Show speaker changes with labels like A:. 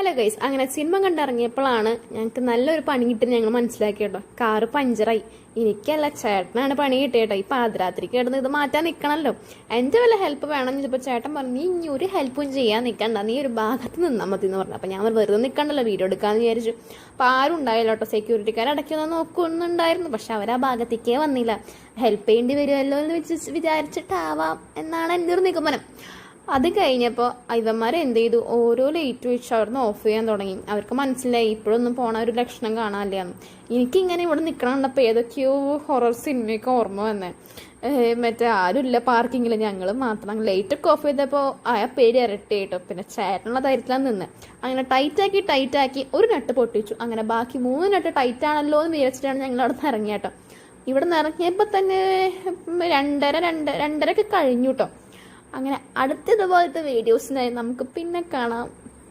A: Hello guys, അങ്ങനെ cinema കണ്ടിറങ്ങിയപ്പോഴാണ് ഞങ്ങൾക്ക് നല്ലൊരു പണി കിട്ടി ഞങ്ങൾ മനസ്സിലാക്കി കേട്ടോ. കാറ് പഞ്ചറായി. എനിക്കല്ല, ചേട്ടനാണ് പണി കിട്ടിയേട്ടോ. ഈ പാതിരാത്രിക്ക് കിടന്ന് ഇത് മാറ്റാൻ നിൽക്കണമല്ലോ. എൻ്റെ വല്ല ഹെൽപ്പ് വേണമെന്ന് ചോദിച്ചപ്പോൾ ചേട്ടൻ പറഞ്ഞു, നീ ഇനി ഒരു ഹെൽപ്പും ചെയ്യാൻ നിൽക്കണ്ട, നീ ഒരു ഭാഗത്ത് നിന്നാൽ മതി എന്ന് പറഞ്ഞു. അപ്പം ഞാൻ വെറുതെ നിൽക്കണ്ടല്ലോ, വീഡിയോ എടുക്കാമെന്ന് വിചാരിച്ചു. അപ്പോൾ ആരും ഉണ്ടായില്ല കേട്ടോ. സെക്യൂരിറ്റിക്കാർ ഇടയ്ക്കൊന്ന് നോക്കുന്നുണ്ടായിരുന്നു, പക്ഷെ അവർ ആ ഭാഗത്തേക്കേ വന്നില്ല. ഹെൽപ്പ് ചെയ്യേണ്ടി വരുമല്ലോ എന്ന് വിചാരിച്ചിട്ടാവാം എന്നാണ് എൻ്റെ ഒരു നിഗമനം. അത് കഴിഞ്ഞപ്പോൾ ഇവന്മാർ എന്ത് ചെയ്തു, ഓരോ ലൈറ്റ് വെച്ച് അവിടുന്ന് ഓഫ് ചെയ്യാൻ തുടങ്ങി. അവർക്ക് മനസ്സിലായി ഇപ്പോഴൊന്നും പോണ ഒരു ലക്ഷണം കാണാനില്ലാന്ന്. എനിക്കിങ്ങനെ ഇവിടെ നിൽക്കണപ്പോൾ ഏതൊക്കെയോ ഹൊറർ സിനിമയൊക്കെ ഓർമ്മ വന്നേ. മറ്റേ ആരുമില്ല പാർക്കിങ്ങിൽ, ഞങ്ങൾ മാത്രം. ലൈറ്റൊക്കെ ഓഫ് ചെയ്തപ്പോൾ ആ പേര് ഇരട്ടിയിട്ടോ. പിന്നെ ചേട്ടനുള്ള ധൈര്യത്തിലാണ് നിന്ന്. അങ്ങനെ ടൈറ്റാക്കി ഒരു നട്ട് പൊട്ടിച്ചു. അങ്ങനെ ബാക്കി 3 നട്ട് ടൈറ്റ് ആണല്ലോ എന്ന് വിചാരിച്ചിട്ടാണ് ഞങ്ങൾ അവിടെ നിന്ന് ഇറങ്ങിയേട്ടോ. ഇവിടെ നിന്ന് ഇറങ്ങിയപ്പോൾ തന്നെ 2:30 കഴിഞ്ഞു കേട്ടോ. അങ്ങനെ അടുത്തതുപോലത്തെ വീഡിയോസിനായി നമുക്ക് പിന്നെ കാണാം.